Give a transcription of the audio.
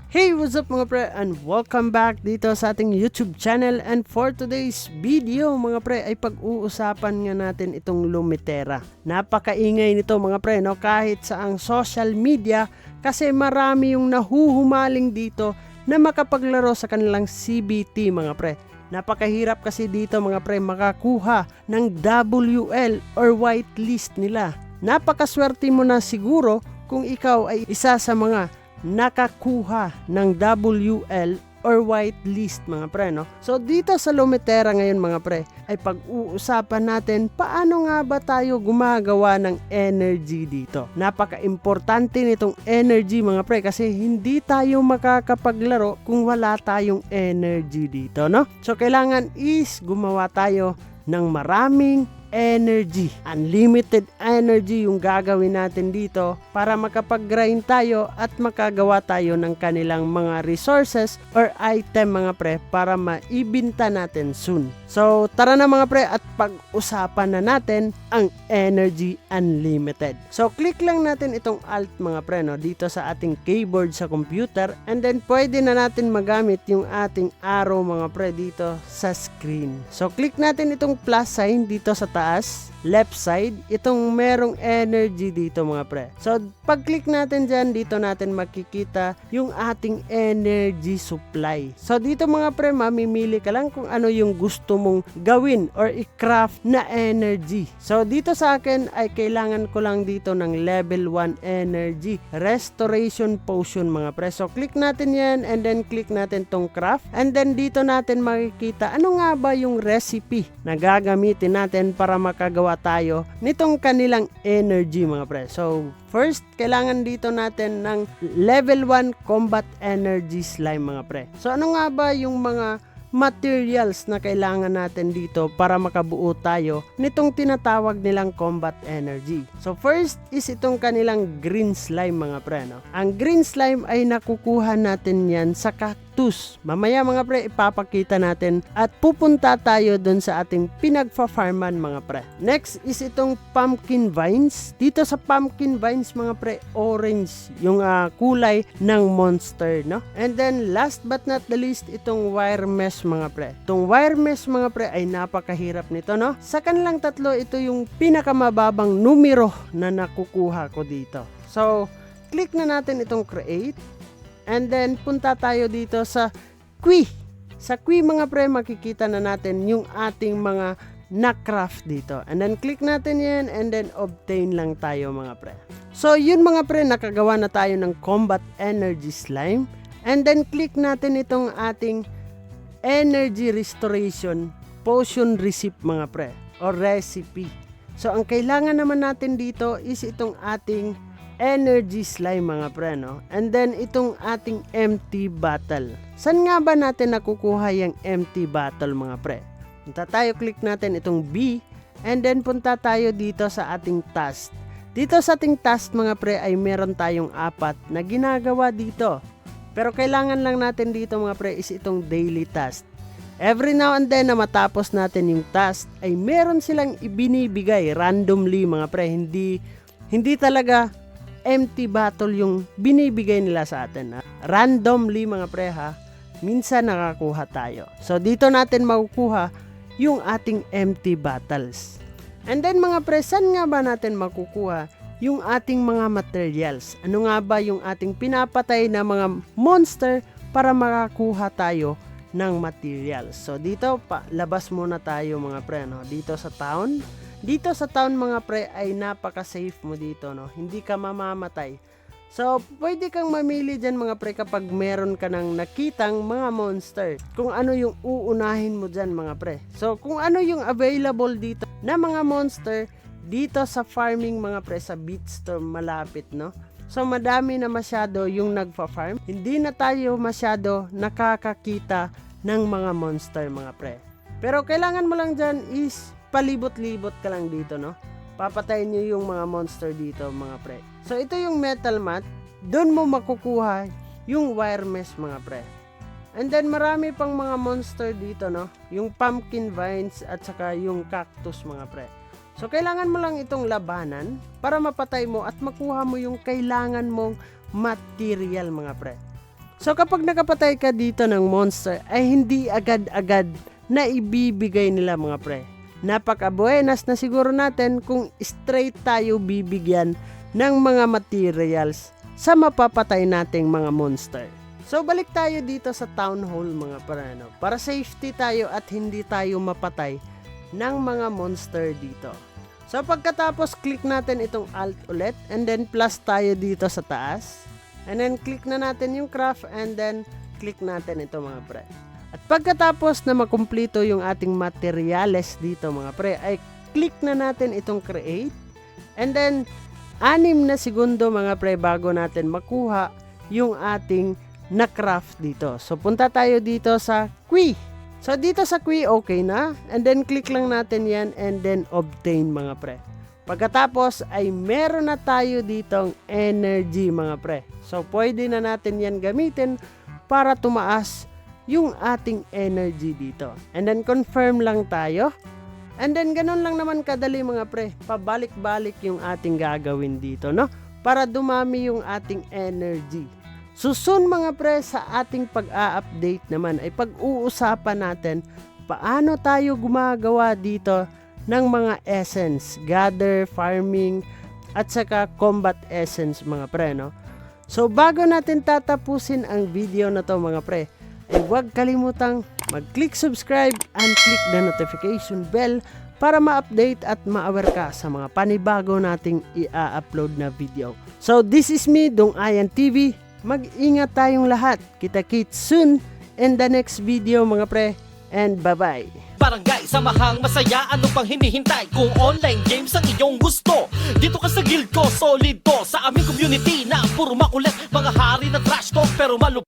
Hey, what's up mga pre, and welcome back dito sa ating YouTube channel. And for today's video mga pre ay pag-uusapan nga natin itong Lumitera. Napakaingay nito mga pre, no? Kahit sa ang social media, kasi marami yung nahuhumaling dito na makapaglaro sa kanilang CBT mga pre. Napakahirap kasi dito mga pre makakuha ng WL or whitelist nila. Napakaswerte mo na siguro kung ikaw ay isa sa mga nakakuha ng WL or whitelist mga pre, no? So dito sa Lumitera ngayon mga pre ay pag-uusapan natin paano nga ba tayo gumagawa ng energy dito. Napaka-importante nitong energy mga pre kasi hindi tayo makakapaglaro kung wala tayong energy dito, no? So kailangan is gumawa tayo ng maraming energy. Unlimited energy yung gagawin natin dito para makapag-grind tayo at makagawa tayo ng kanilang mga resources or item mga pre para maibinta natin soon. So tara na mga pre at pag-usapan na natin ang Energy Unlimited. So click lang natin itong Alt mga pre, no, dito sa ating keyboard sa computer, and then pwede na natin magamit yung ating arrow mga pre dito sa screen. So click natin itong plus sign dito sa taas left side, itong merong energy dito mga pre. So pag click natin dyan, dito natin makikita yung ating energy supply. So dito mga pre, mamimili ka lang kung ano yung gusto mong gawin or i-craft na energy. So dito sa akin ay kailangan ko lang dito ng level 1 energy restoration potion mga pre. So click natin yan and then click natin tong craft, and then dito natin makikita ano nga ba yung recipe na gagamitin natin para makagawa tayo nitong kanilang energy mga pre. So first, kailangan dito natin ng level 1 combat energy slime mga pre. So ano nga ba yung mga materials na kailangan natin dito para makabuo tayo nitong tinatawag nilang combat energy? So first is itong kanilang green slime mga pre, no? Ang green slime ay nakukuha natin yan sa cactus. Mamaya mga pre ipapakita natin at pupunta tayo dun sa ating pinagfa-farman mga pre. Next is itong pumpkin vines. Dito sa pumpkin vines mga pre, orange yung kulay ng monster, no? And then last but not the least, itong wire mesh mga pre. Itong wire mesh mga pre ay napakahirap nito, no? Sa kanilang tatlo, ito yung pinakamababang numero na nakukuha ko dito. So click na natin itong create. And then punta tayo dito sa Qui. Sa Qui mga pre, makikita na natin yung ating mga na-craft dito. And then click natin yan and then obtain lang tayo mga pre. So yun mga pre, nakagawa na tayo ng combat energy slime. And then click natin itong ating energy restoration potion recipe mga pre, or recipe. So ang kailangan naman natin dito is itong ating energy slime mga pre, no? And then itong ating empty bottle. Saan nga ba natin nakukuha yung empty bottle mga pre? Punta tayo, click natin itong B, and then punta tayo dito sa ating task. Dito sa ating task mga pre ay meron tayong 4 na ginagawa dito. Pero kailangan lang natin dito mga pre is itong daily task. Every now and then na matapos natin yung task ay meron silang ibinibigay randomly mga pre. Hindi talaga empty bottle yung binibigay nila sa atin, ha? Randomly mga pre, ha? Minsan nakakuha tayo. So dito natin makukuha yung ating empty bottles. And then mga pre, saan nga ba natin makukuha yung ating mga materials? Ano nga ba yung ating pinapatay na mga monster para makakuha tayo ng materials? So dito labas muna tayo mga pre, no? Dito sa town. Dito sa town mga pre ay napaka-safe mo dito, no? Hindi ka mamamatay. So pwede kang mamili dyan mga pre kapag meron ka nang nakitang mga monster. Kung ano yung uunahin mo dyan mga pre. So kung ano yung available dito na mga monster dito sa farming mga pre, sa Beatstorm malapit, no? So madami na masyado yung nagfa-farm. Hindi na tayo masyado nakakakita ng mga monster mga pre. Pero kailangan mo lang dyan is palibot-libot ka lang dito, no? Papatayin nyo yung mga monster dito mga pre. So ito yung metal mat. Doon mo makukuha yung wire mesh mga pre. And then marami pang mga monster dito, no? Yung pumpkin vines at saka yung cactus mga pre. So kailangan mo lang itong labanan para mapatay mo at makuha mo yung kailangan mong material mga pre. So kapag nakapatay ka dito ng monster ay hindi agad-agad na ibibigay nila mga pre. Napaka-buenas na siguro natin kung straight tayo bibigyan ng mga materials sa mapapatay nating mga monster. So balik tayo dito sa town hall mga pre, no? Para safety tayo at hindi tayo mapatay ng mga monster dito. So pagkatapos click natin itong alt ulit and then plus tayo dito sa taas. And then click na natin yung craft and then click natin ito mga pre. At pagkatapos na makumplito yung ating materials dito mga pre ay click na natin itong create. And then 6 na segundo mga pre bago natin makuha yung ating na craft dito. So punta tayo dito sa Qui. So dito sa Qui okay na and then click lang natin yan and then obtain mga pre. Pagkatapos ay meron na tayo ditong energy mga pre. So pwede na natin yan gamitin para tumaas yung ating energy dito. And then confirm lang tayo. And then ganun lang naman kadali mga pre. Pabalik-balik yung ating gagawin dito, no? Para dumami yung ating energy. Susun mga pre sa ating pag-a-update naman ay pag-uusapan natin paano tayo gumagawa dito ng mga essence, gather, farming, at saka combat essence mga pre, no? So bago natin tatapusin ang video na to mga pre, ay huwag kalimutang mag-click subscribe and click the notification bell para ma-update at ma-aware ka sa mga panibago nating i-upload na video. So this is me, Dong Ayan TV. Mag-ingat tayong lahat. Kita-kits soon in the next video mga pre. And bye-bye. Barangay, samahang masaya, ano pang hinihintay? Kung online games ang iyong gusto, dito ka sa guild ko, solid to. Sa aming community na puro makulit, mga hari na trash talk pero